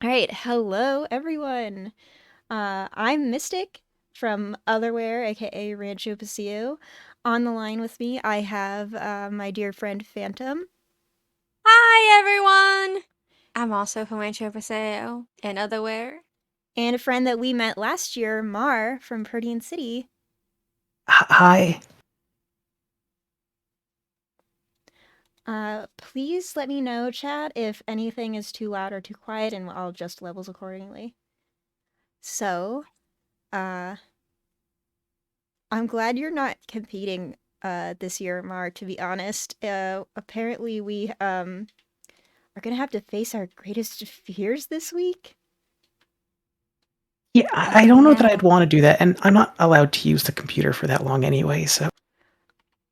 All right, hello everyone. I'm Mystic from Otherwhere, aka Rancho Pasillo. On the line with me, I have my dear friend Phantom Hi, everyone! I'm also from Rancho Paseo and Otherwhere. and a friend that we met last year, Mar from Protein City. Hi. Please let me know, chat, if anything is too loud or too quiet, and I'll adjust levels accordingly. So, uh, I'm glad you're not competing this year, Mar. To be honest, apparently we are gonna have to face our greatest fears this week. Yeah, I Oh, don't know that I'd no. want to do that, and I'm not allowed to use the computer for that long anyway, so.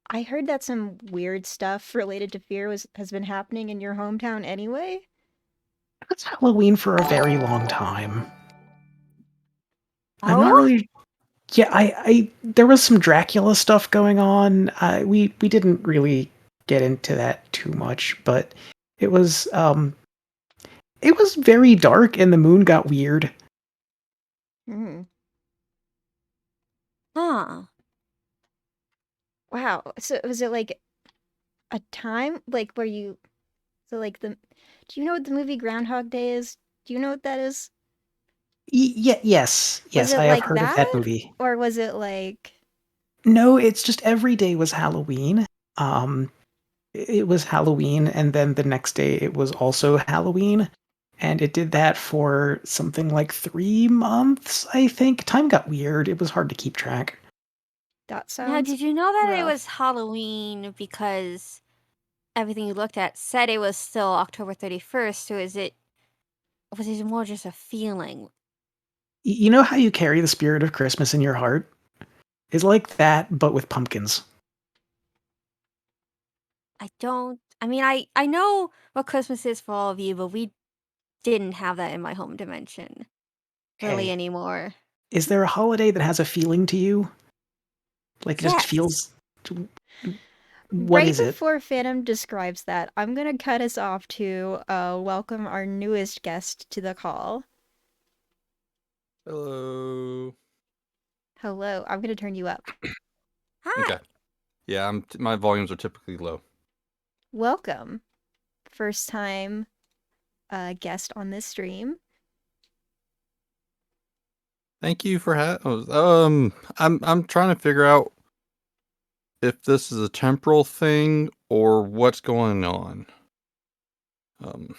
I heard that some weird stuff related to fear has been happening in your hometown anyway. It's Halloween for a very long time. I'm not Oh? really. Yeah, there was some Dracula stuff going on. We didn't really get into that too much, but it was um it was very dark and the moon got weird. Hmm. Huh. Wow. So was it like a time like where you so like the do you know what the movie Groundhog Day is? Do you know what that is? Yes, Was it I have like heard of that that? movie. Or was it like No, it's just every day was Halloween. Um, it was Halloween, and then the next day it was also Halloween. And it did that for something like 3 months, I think. Time got weird. It was hard to keep track. that Now, sounds did you know that it was rough? Halloween because everything you looked at said it was still October 31st, so was it more just a feeling? You know how you carry the spirit of Christmas in your heart? It's like that, but with pumpkins. I know what Christmas is for all of you, but we didn't have that in my home dimension really Okay. anymore. Is there a holiday that has a feeling to you? Like, it just Yes. feels. What Right is it? before Phantom describes that, I'm gonna cut us off to welcome our newest guest to the call. Hello. Hello, I'm gonna turn you up. Okay. Hi. Yeah, my volumes are typically low. Welcome. First time guest on this stream. Thank you for I'm trying to figure out if this is a temporal thing or what's going on. Um,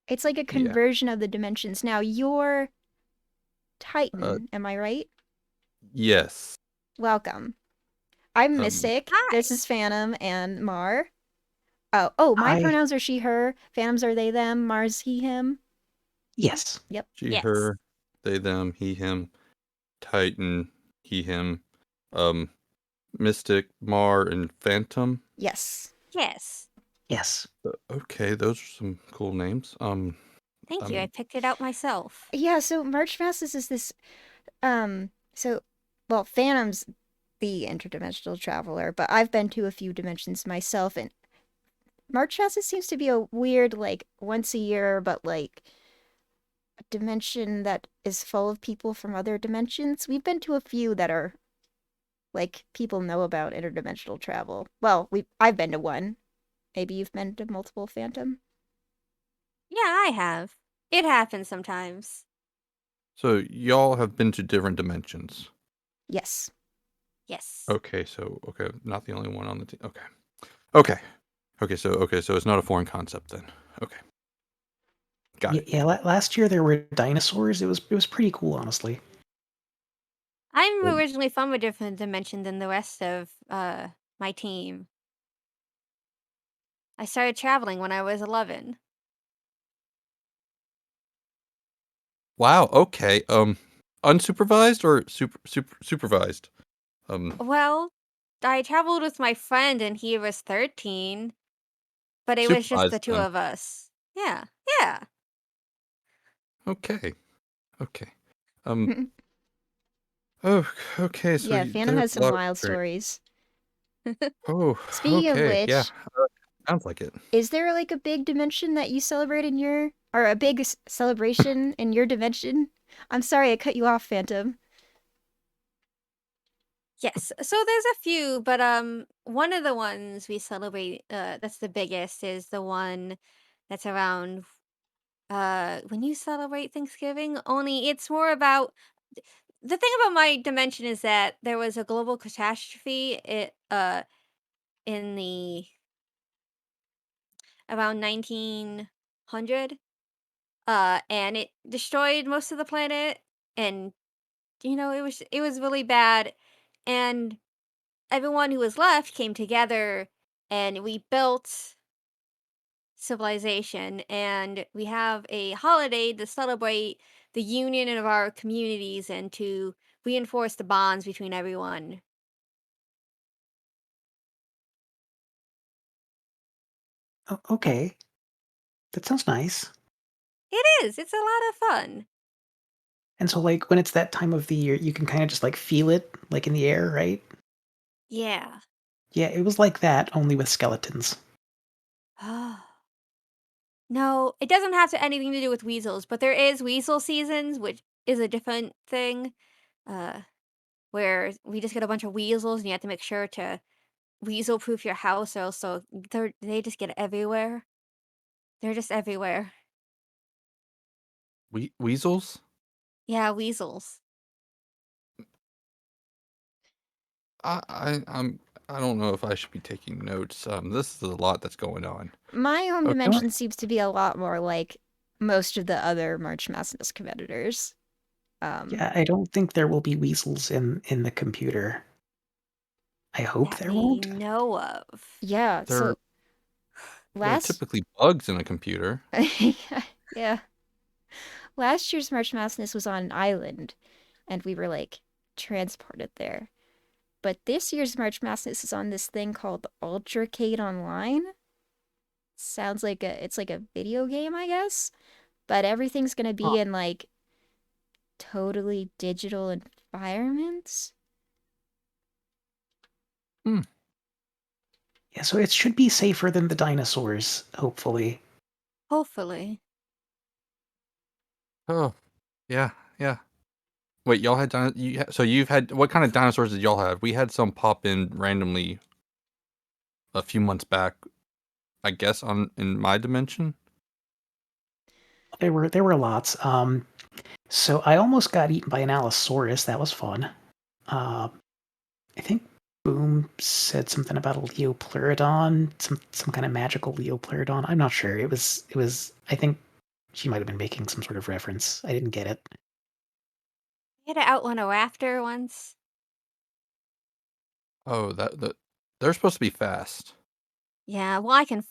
It's like a yeah. conversion of the dimensions. Now, you're Uh, Titan, am I right? yes. Welcome. I'm Um, Mystic. Hi. This is Phantom and Mar. Oh, my I. pronouns are she, her. Phantom's are they, them. Mar's he, him. Yes. Yep. she, Yes. her, they, them, he, him, Titan, he, him, um, Mystic, Mar, and Phantom. Yes. Yes. Yes. Okay, those are some cool names. Thank you. I Um, picked it out myself. Yeah, so March Madness is this so well, Phantom's the interdimensional traveler, but I've been to a few dimensions myself, and March Madness seems to be a weird, like, once a year, but like a dimension that is full of people from other dimensions. We've been to a few that are like people know about interdimensional travel. Well, I've been to one. Maybe you've been to multiple Phantom. Yeah, I have. It happens sometimes. so y'all have been to different dimensions. Yes. Yes. Okay, not the only one on the team. Okay, okay, so it's not a foreign concept then. Okay, got Yeah, it. yeah. Last year there were dinosaurs. It was pretty cool, honestly. I'm Um, originally from a different dimension than the rest of my team. I started traveling when I was 11. Wow. Okay. Unsupervised or supervised? Um, Well, I traveled with my friend and he was 13, but it was just the supervised two then. of us. Yeah. Yeah. Okay. Okay. Um. Oh. Okay. So Yeah, Phantom there's has a some lot of wild experience. stories. Oh. Speaking of Okay. Yeah. which, Sounds like it. is there like a big dimension that you celebrate in your or a big celebration in your dimension? I'm sorry I cut you off, Phantom. Yes. So there's a few, but one of the ones we celebrate that's the biggest is the one that's around when you celebrate Thanksgiving, only it's more about the thing about my dimension is that there was a global catastrophe in the around 1900 and it destroyed most of the planet, and it was really bad, and everyone who was left came together and we built civilization, and we have a holiday to celebrate the union of our communities and to reinforce the bonds between everyone. Okay, that sounds nice. It is. It's a lot of fun. And so, like, when it's that time of the year, you can kind of just like feel it, like in the air, right? Yeah. Yeah, it was like that, only with skeletons. No, it doesn't have to anything to do with weasels, but there is weasel seasons, which is a different thing. Uh, where we just get a bunch of weasels, and you have to make sure to weasel proof your house, or else they just get everywhere. They're just everywhere. Weasels? Yeah, weasels. I'm I don't know if I should be taking notes. This is a lot that's going on. My home Okay. Don't- dimension seems to be a lot more like most of the other March Madness competitors. Um, Yeah, I don't think there will be weasels in the computer. I hope That there we won't. know of. yeah, There so there are last typically bugs in a computer. yeah, last year's March Madness was on an island and we were like transported there. But this year's March Madness is on this thing called Ultracade Online. Sounds like it's like a video game, I guess. But everything's gonna Huh. be in like totally digital environments. Hmm. Yeah, so it should be safer than the dinosaurs, hopefully. Hopefully. Oh, yeah, yeah. Wait, y'all had so you've had what kind of dinosaurs did y'all have? We had some pop in randomly a few months back, I guess on in my dimension. There were lots. So I almost got eaten by an Allosaurus. That was fun. Uh, I think Boom said something about a Leopleurodon, some kind of magical Leopleurodon. I'm not sure. It was. I think she might have been making some sort of reference. I didn't get it. I had to outrun a rafter once. Oh, that they're supposed to be fast. Yeah, well, I can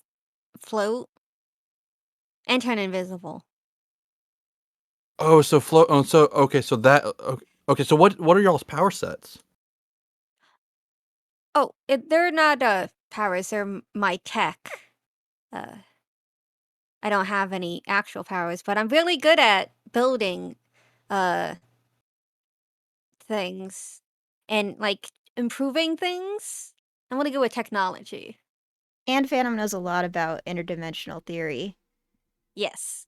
float and turn invisible. Oh, so float. Oh, so okay, so that okay. Okay, so what are y'all's power sets? Oh, they're not powers. They're my tech. Uh, I don't have any actual powers, but I'm really good at building uh things and like improving things. I'm really good with technology. And Phantom knows a lot about interdimensional theory. Yes.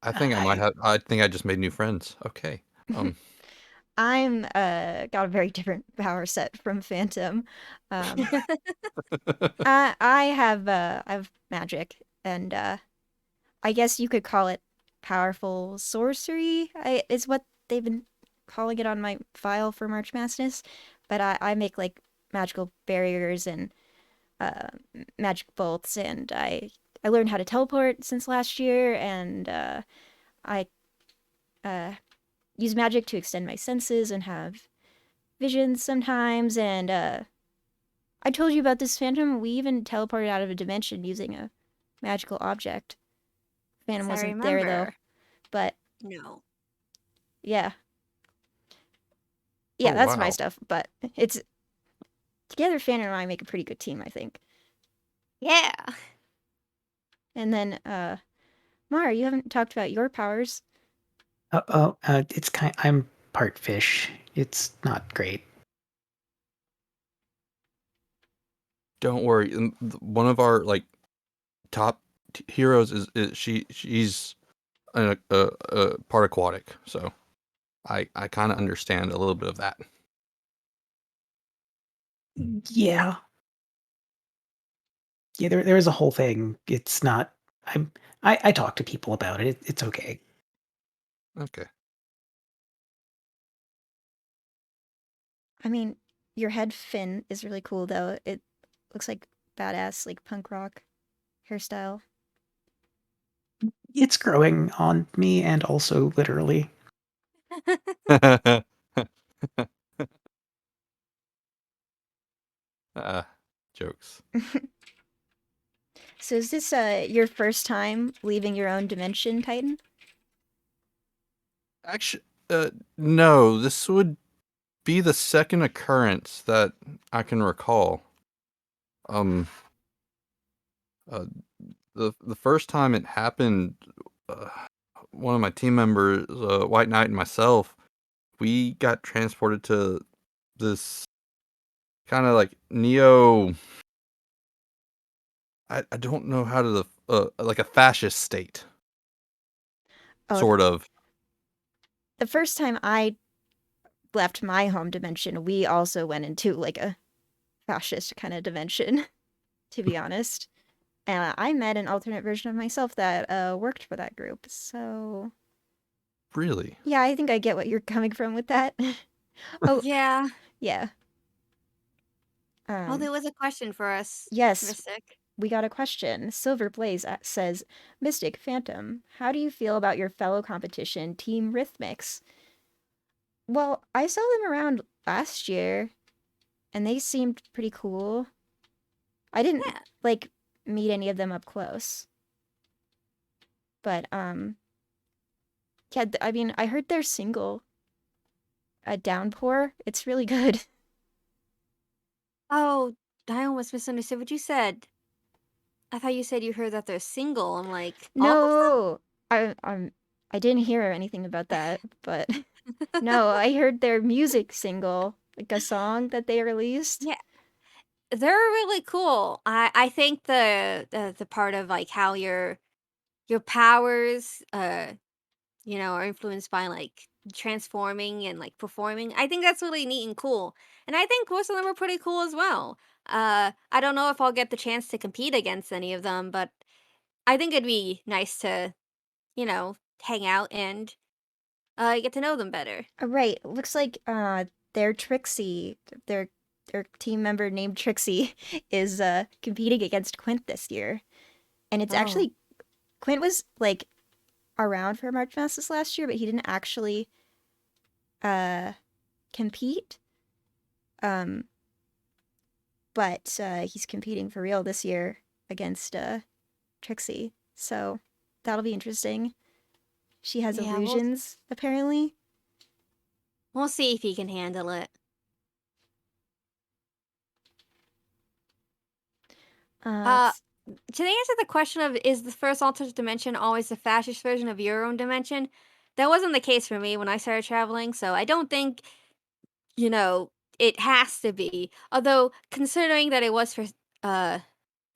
I think I might I have. I think I just made new friends. Okay. Um. I'm got a very different power set from Phantom. Um, I have magic, and I guess you could call it powerful sorcery. Is what they've been calling it on my file for March Madness. But I make like magical barriers and uh, magic bolts, and I learned how to teleport since last year, and I uh, use magic to extend my senses and have visions sometimes. And I told you about this Phantom. We even teleported out of a dimension using a magical object. Phantom Yes, I wasn't there though, remember. but No. yeah, Oh yeah, that's my wow. stuff. But it's together. Phantom and I make a pretty good team, I think. Yeah. And then, Mara, you haven't talked about your powers. it's kind. I'm part fish. It's not great. Don't worry. One of our like top heroes is she's a part aquatic, so I kind of understand a little bit of that. Yeah. Yeah, there is a whole thing. It's not. I talk to people about it. It's okay. Okay. I mean, your head fin is really cool though. It looks like badass, like punk rock hairstyle. It's growing on me and also literally. uh, Jokes. So is this your first time leaving your own dimension, Titan? Actually, no. This would be the second occurrence that I can recall. Um, uh, the first time it happened, uh, one of my team members, White Knight and myself, we got transported to this kind of like neo. I don't know how to like a fascist state, Oh, sort of. the first time I left my home dimension, we also went into like a fascist kind of dimension, to be honest. And I met an alternate version of myself that worked for that group. So, Really. yeah, I think I get what you're coming from with that. Oh, Yeah. yeah. Oh, Um, there was a question for us, yes, Mystic. we got a question. Silver Blaze says, Mystic Phantom, how do you feel about your fellow competition, Team Rhythmix? Well, I saw them around last year, and they seemed pretty cool. I didn't, Yeah. like, meet any of them up close. But, yeah, I mean, I heard their single, Downpour. It's really good. Oh, I almost misunderstood what you said. I thought you said you heard that they're single. I'm like, all of No, I didn't hear anything about that, but them? no, I heard their music single, like a song that they released. Yeah, they're really cool. I think the part of like how your powers are influenced by like transforming and like performing. I think that's really neat and cool. And I think most of them are pretty cool as well. I don't know if I'll get the chance to compete against any of them, but I think it'd be nice to, hang out and get to know them better. Right, looks like their Trixie, their their team member named Trixie is competing against Quint this year. And it's Oh. actually Quint was like around for March Madness last year, but he didn't actually uh compete. Um but he's competing for real this year against Trixie. So that'll be interesting. She has Yeah, we'll illusions, apparently. we'll see if he can handle it. Uh, It's to answer the question of is the first alternate dimension always the fastest version of your own dimension, that wasn't the case for me when I started traveling, so I don't think, you know, it has to be. Although considering that it was for uh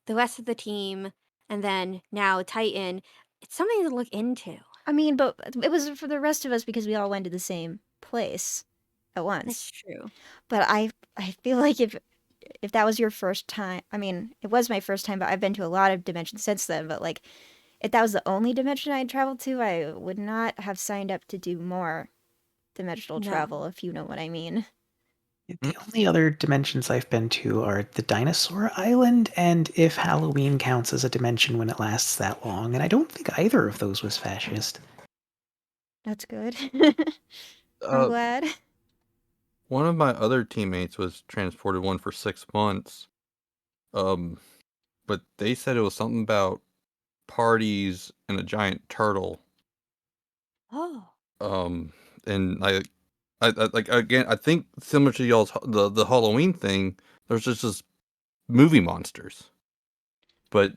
the rest of the team and then now Titan, it's something to look into. I mean, but it was for the rest of us because we all went to the same place at That's once. true. But I feel like if that was your first time, I mean, it was my first time, but I've been to a lot of dimensions since then. But like, if that was the only dimension I traveled to, I would not have signed up to do more dimensional No. travel, if you know what I mean. The only other dimensions I've been to are the Dinosaur Island, and if Halloween counts as a dimension when it lasts that long, and I don't think either of those was fascist. That's good. I'm Uh, glad. One of my other teammates was transported one for 6 months. Um, but they said it was something about parties and a giant turtle. Oh. Um, and I like again. I think similar to y'all's the Halloween thing. There's just movie monsters, but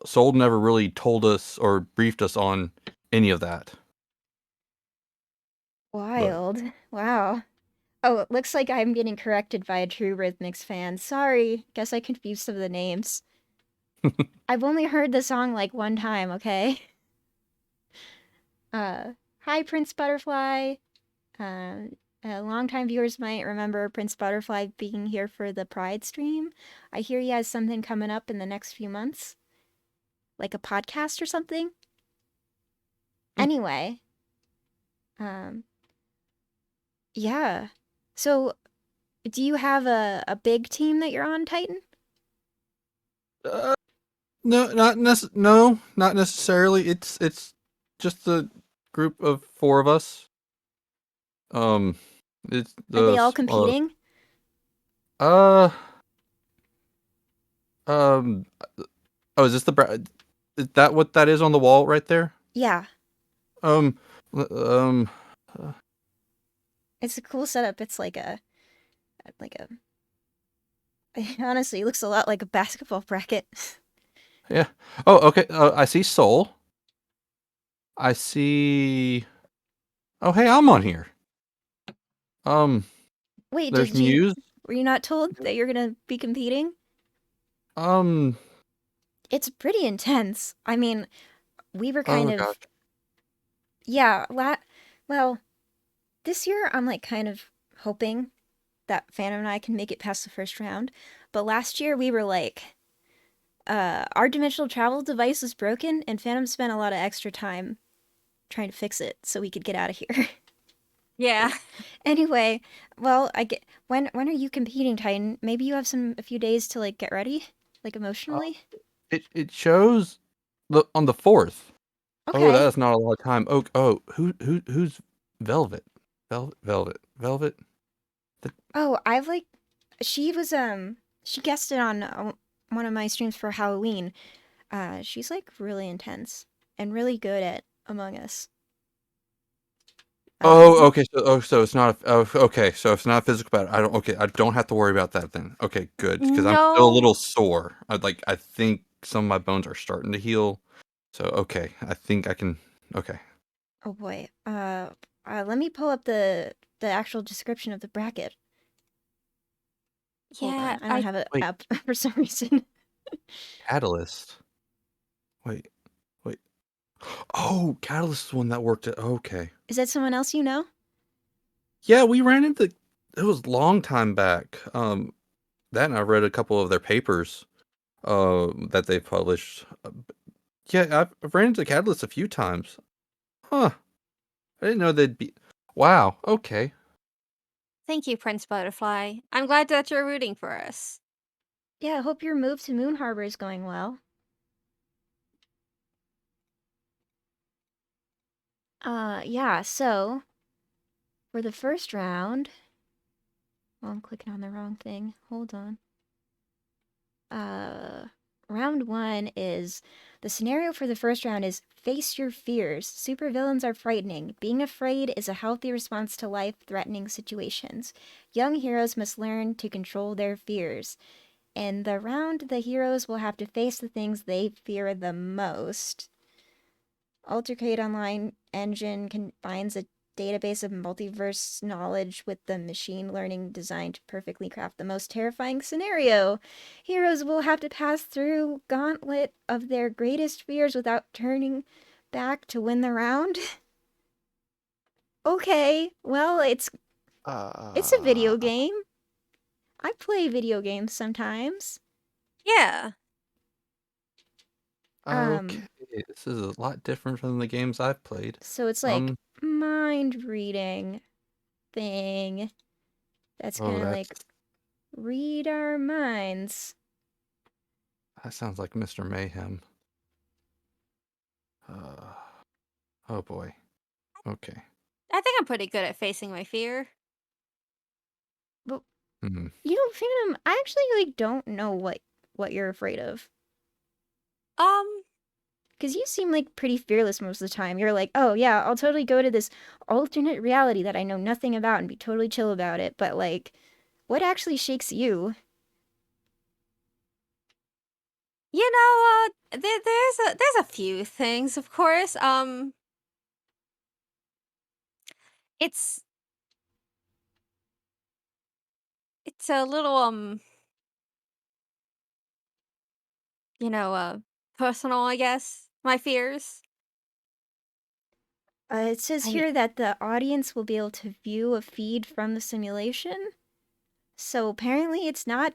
Soul never really told us or briefed us on any of that. But Wild. Wow. Oh, it looks like I'm getting corrected by a true Rhythmics fan. Sorry. Guess I confused some of the names. I've only heard the song like one time, okay? Hi, Prince Butterfly. Uh, longtime viewers might remember Prince Butterfly being here for the Pride stream. I hear he has something coming up in the next few months, like a podcast or something. Hmm. Anyway, um, yeah. So, do you have a big team that you're on, Titan? Uh, no, not necessarily. It's just a group of four of us. Um, it's Are they the all competing? uh um oh, is this is that what that is on the wall right there? Yeah, Um, um, uh, it's a cool setup. It's like a honestly, it looks a lot like a basketball bracket. yeah. Oh, okay. I see Soul. I see. Oh, hey, I'm on here. Um, Wait, there's did you Muse. were you not told that you're gonna be competing? Um, It's pretty intense. I mean, we were kind oh gosh. of yeah, well, this year I'm like kind of hoping that Phantom and I can make it past the first round. But last year we were like our dimensional travel device was broken and Phantom spent a lot of extra time trying to fix it so we could get out of here. Yeah. Anyway, well, I get when are you competing, Titan? Maybe you have a few days to like get ready, like Uh, emotionally. it shows on the 4th. Oh, Okay. that's not a lot of time. Oh, who's Velvet? Velvet. The, Oh, I've like she was she guested on one of my streams for Halloween. She's like really intense and really good at Among Us. oh, okay. So it's not. Okay. So it's not a physical battle. I don't. Okay, I don't have to worry about that then. Okay, good. Because I'm still a No. little sore. I think some of my bones are starting to heal. So okay, I think I can. Okay. Oh boy. Let me pull up the actual description of the bracket. Hold Yeah, on, I don't I have it Wait, up for some reason. Catalyst. Wait, wait. Oh, Catalyst is the one that worked at. Okay. Is that someone else you know? Yeah, we ran into. It was a long time back. That and I read a couple of their papers. That they published. Yeah, I've ran into Catalyst a few times. Huh. I didn't know they'd be. Wow. Okay. thank you, Prince Butterfly. I'm glad that you're rooting for us. Yeah, I hope your move to Moon Harbor is going well. Yeah, so for the first round, well, I'm clicking on the wrong thing. Hold on. Uh, round one is the scenario for the first round is face your fears. Supervillains are frightening. Being afraid is a healthy response to life-threatening situations. Young heroes must learn to control their fears. In the round, the heroes will have to face the things they fear the most. Altercade Online engine combines a database of multiverse knowledge with the machine learning designed to perfectly craft the most terrifying scenario. Heroes will have to pass through gauntlet of their greatest fears without turning back to win the round. Okay, well, it's a Uh, video game. I play video games sometimes. Yeah. Um, okay. This is a lot different from the games I've played. so it's like Um. mind reading thing. That's Oh, kind of like read our minds. that sounds like Mr. Mayhem. Uh. Oh boy. Okay. I think I'm pretty good at facing my fear. But Hmm. you know, Phantom, I actually like don't know what you're afraid of. Um, Cause you seem like pretty fearless most of the time. You're like, oh yeah, I'll totally go to this alternate reality that I know nothing about and be totally chill about it. But like, what actually shakes you? there's a few things, of course. It's it's a little you know, personal, I guess, my fears. It says I here that the audience will be able to view a feed from the simulation. So apparently it's not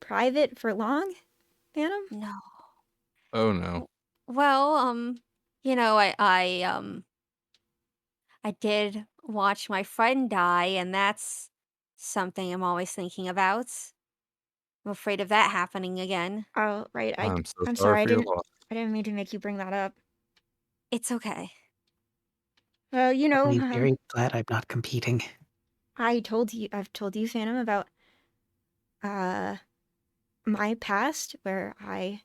private for long, Phantom. no. Oh no. W- Well, you know, I did watch my friend die, and that's something I'm always thinking about. I'm afraid of that happening again. Oh, right. I'm so I'm sorry sorry. for your loss. I didn't mean to make you bring that up. It's okay. Well, I'm very glad I'm not competing. I've told you, Phantom, about uh my past where I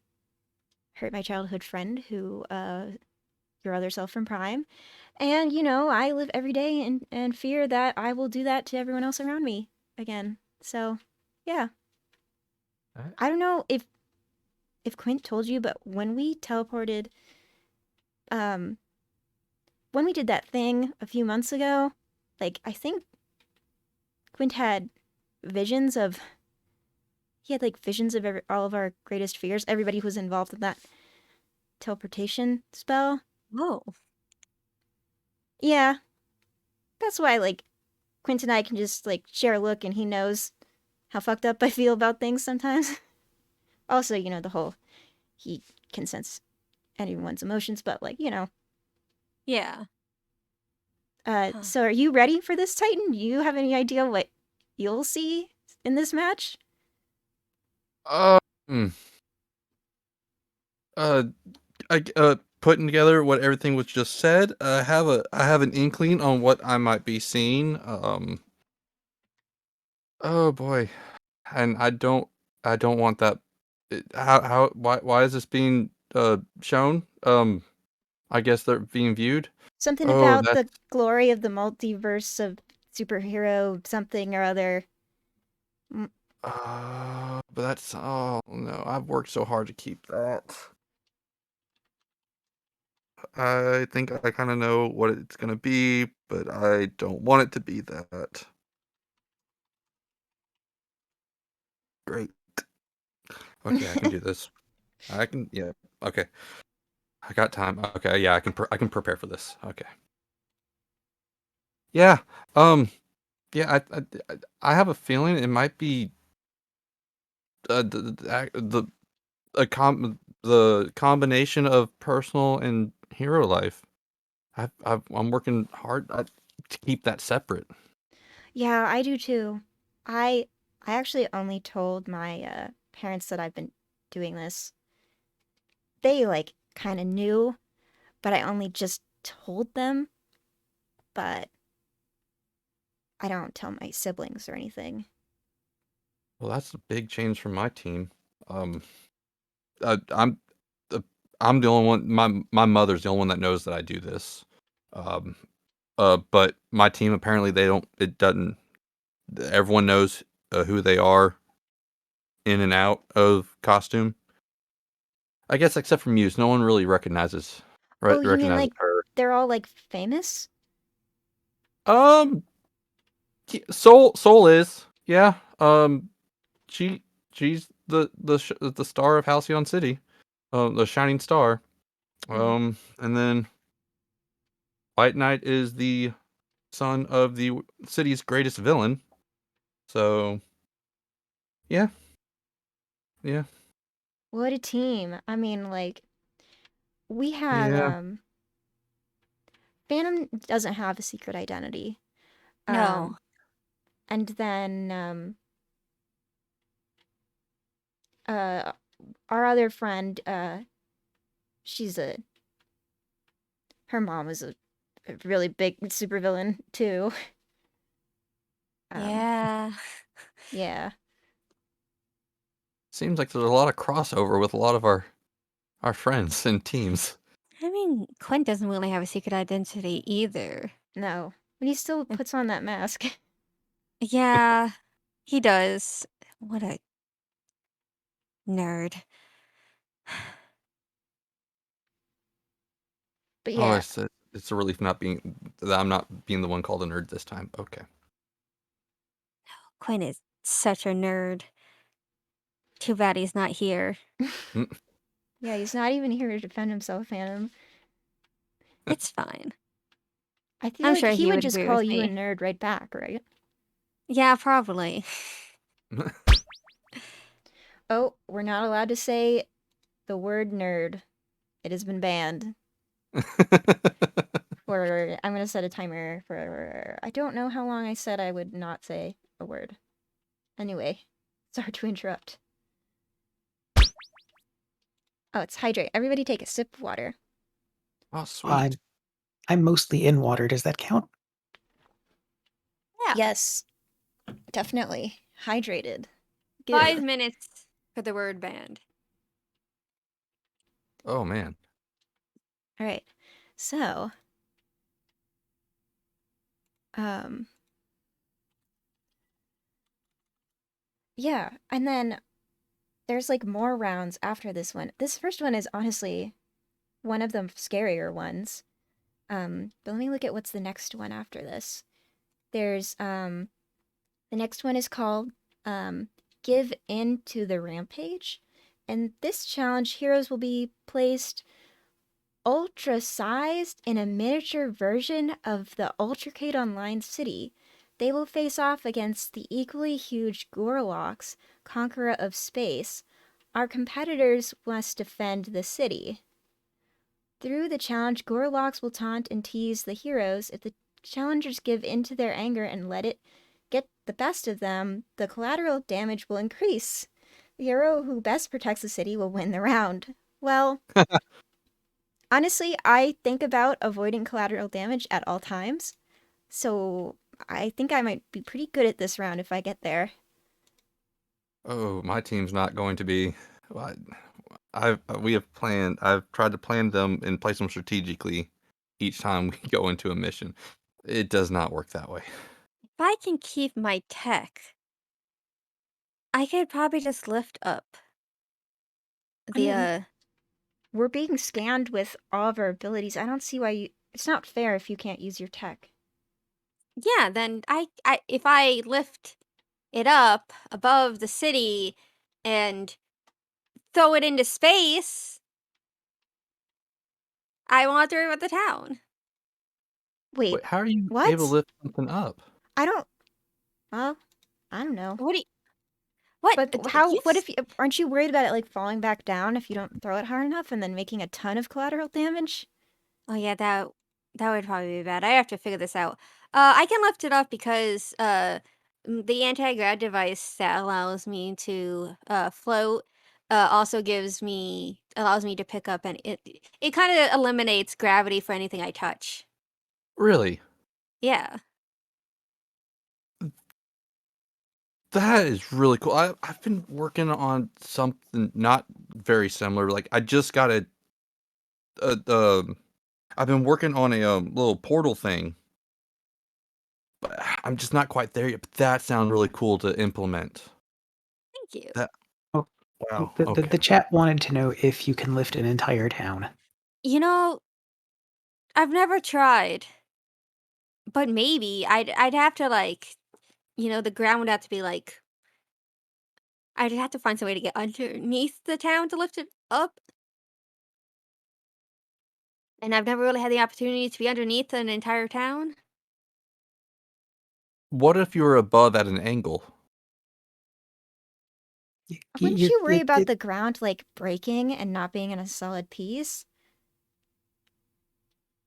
hurt my childhood friend who your other self from Prime. And I live every day in fear that I will do that to everyone else around me again. So, yeah. Alright. I don't know if Quint told you, but when we teleported um when we did that thing a few months ago, like I think Quint had visions of he had like visions of all of our greatest fears. Everybody who was involved in that teleportation spell. Oh, Yeah, that's why like Quint and I can just like share a look and he knows how fucked up I feel about things sometimes. Also, the whole he can sense anyone's emotions, but like, yeah. Huh. so are you ready for this Titan? Do you have any idea what you'll see in this match? Uh, mm, uh, putting together what everything was just said, I have an inkling on what I might be seeing. Oh boy, and I don't want that. Why is this being shown? I guess they're being viewed. Something Oh, about that's the glory of the multiverse of superhero something or other. Mm, but that's oh no, I've worked so hard to keep that. I think I kind of know what it's gonna be, but I don't want it to be that. Great. Okay, I can do this. I can, yeah. Okay, I got time. Okay, yeah, I can prepare for this. Okay. Yeah. Um. Yeah. I have a feeling it might be the combination of personal and hero life. I'm working hard to keep that separate. Yeah, I do too. I I actually only told my parents that I've been doing this. They like kind of knew, but I only just told them, but I don't tell my siblings or anything. Well, that's a big change from my team. Um. I'm the I'm the only one. My mother's the only one that knows that I do this. Um. But my team apparently they don't. It doesn't. Everyone knows who they are in and out of costume. I guess except for Muse, no one really Oh, you mean recognizes like her. they're all like famous? Um, Soul is yeah. She she's the star of Halcyon City, the shining star. Mm. And then White Knight is the son of the city's greatest villain. So yeah, yeah, What a team. I mean, like we have yeah. Phantom doesn't have a secret identity. No. Um and then uh our other friend she's a her mom is a really big supervillain too. Um Yeah. yeah. Seems like there's a lot of crossover with a lot of our friends and teams. I mean, Quinn doesn't really have a secret identity either. No. But he still Uh, puts on that mask. Yeah, he does. What a nerd. But Oh, yeah. it's a relief not being that I'm not being the one called a nerd this time. Okay. Quinn is such a nerd. Too bad he's not here. Mm. Yeah, he's not even here to defend himself, Phantom. It's fine. I feel I'm like sure he he would would just agree call with you a me. nerd right back, right? Yeah, probably. Oh, we're not allowed to say the word nerd. It has been banned. For I'm gonna set a timer for I don't know how long I said I would not say a word. Anyway, sorry to interrupt. Oh, it's hydrate. Everybody take a sip of water. Oh, I'm sweet. I'm mostly in water. Does that count? Yeah. Yes, definitely. Hydrated. 5 Good. minutes for the word band. Oh man. All right. So, um, yeah, and then there's like more rounds after this one. This first one is honestly one of the scarier ones. But let me look at what's the next one after this. There's the next one is called Give In to the Rampage. And this challenge, heroes will be placed ultra sized in a miniature version of the Ultracade Online city. They will face off against the equally huge Gorloks, Conqueror of Space. Our competitors must defend the city. Through the challenge, Gorloks will taunt and tease the heroes. If the challengers give in to their anger and let it get the best of them, the collateral damage will increase. The hero who best protects the city will win the round. Well, honestly, I think about avoiding collateral damage at all times, so I think I might be pretty good at this round if I get there. Oh, my team's not going to be. Well, we have planned. I've tried to plan them and place them strategically each time we go into a mission. It does not work that way. If I can keep my tech, I could probably just lift up I the, mean, we're being scanned with all of our abilities. I don't see why you. It's not fair if you can't use your tech. yeah, then I if I lift it up above the city and throw it into space, I won't have to worry about the town. Wait, Wait, how are you able to what? lift something up? I don't. Well, I don't know. What do you what? But how? What if? Aren't you worried about it like falling back down if you don't throw it hard enough and then making a ton of collateral damage? Oh, yeah, that would probably be bad. I have to figure this out. I can lift it up because, the anti-grav device that allows me to, float, also allows me to pick up, and it kinda eliminates gravity for anything I touch. Really? Yeah. That is really cool. I've been working on something not very similar. Like I just got a I've been working on a little portal thing, but I'm just not quite there yet. But that sounds really cool to implement. Thank you. That Oh, wow. the Okay. chat wanted to know if you can lift an entire town. You know, I've never tried, but maybe I'd have to, like, the ground would have to be, like, I'd have to find some way to get underneath the town to lift it up. And I've never really had the opportunity to be underneath an entire town. What if you were above at an angle? Wouldn't you worry about It the ground like breaking and not being in a solid piece?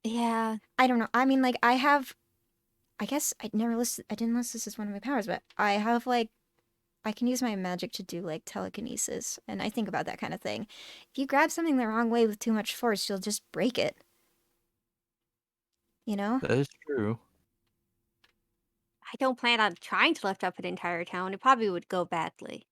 Yeah. I don't know. I mean, like I have. I guess I never listed. I didn't list this as one of my powers, but I have like I can use my magic to do like telekinesis, and I think about that kind of thing. If you grab something the wrong way with too much force, you'll just break it. You know? That is true. I don't plan on trying to lift up an entire town. It probably would go badly.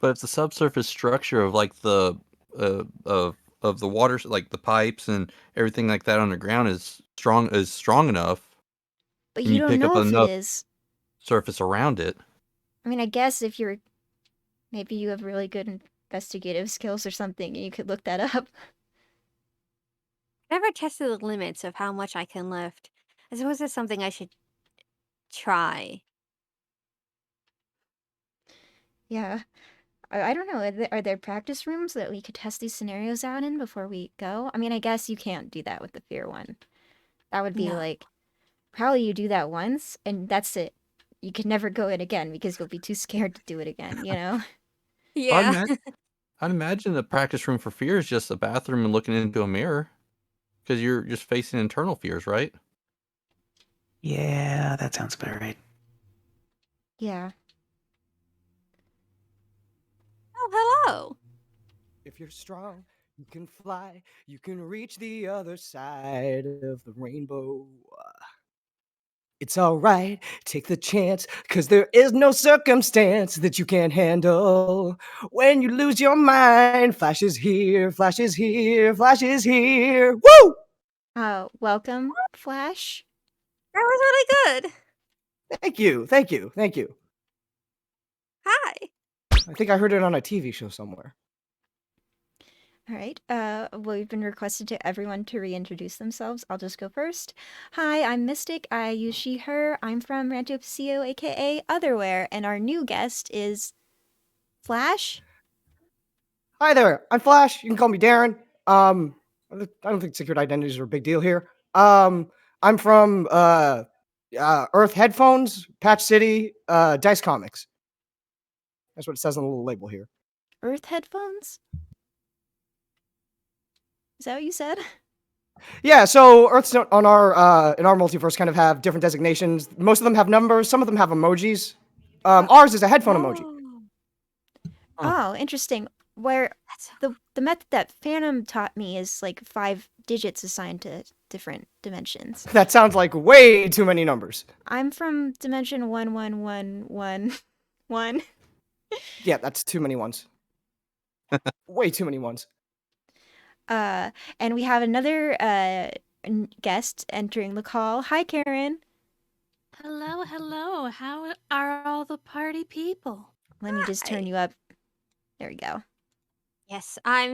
But if the subsurface structure of like the of the water, like the pipes and everything like that underground is strong enough, But and you you don't pick up know if it enough is. surface around it. I mean, I guess if you're maybe you have really good investigative skills or something, and you could look that up. Never tested the limits of how much I can lift. I suppose that's something I should try. Yeah. I don't know. Are there practice rooms that we could test these scenarios out in before we go? I mean, I guess you can't do that with the fear one. That would be No. like, probably you do that once and that's it. You can never go in again because you'll be too scared to do it again, you know? I'd, Yeah. ima- I'd imagine the practice room for fear is just a bathroom and looking into a mirror, because you're just facing internal fears, right? Yeah, that sounds about right. Yeah. Oh, hello. If you're strong, you can fly, you can reach the other side of the rainbow. It's alright, take the chance, cause there is no circumstance that you can't handle. When you lose your mind, flashes here, flashes here, flashes here. Woo! Welcome, Flash. That was really good. Thank you, thank you, thank you. Hi. I think I heard it on a TV show somewhere. All right. Well, we've been requested to everyone to reintroduce themselves. I'll just go first. Hi, I'm Mystic. I use she, her. I'm from Rancho Pasillo, aka Otherwhere, and our new guest is Flash. Hi there, I'm Flash. You can call me Darren. I don't think secret identities are a big deal here. I'm from Earth Headphones, Patch City, Dice Comics. That's what it says on the little label here. Earth headphones? Is that what you said? Yeah, so Earths on our in our multiverse kind of have different designations. Most of them have numbers. Some of them have emojis. Ours is a headphone emoji. Oh, Oh, interesting. Where that's so the method that Phantom taught me is like 5 digits assigned to different dimensions. That sounds like way too many numbers. I'm from dimension 11111. Yeah, that's too many ones. Way too many ones. And we have another guest entering the call. Hi, Karen. Hello, hello. How are all the party people? Let me just turn Hi. you up. There we go. Yes, I'm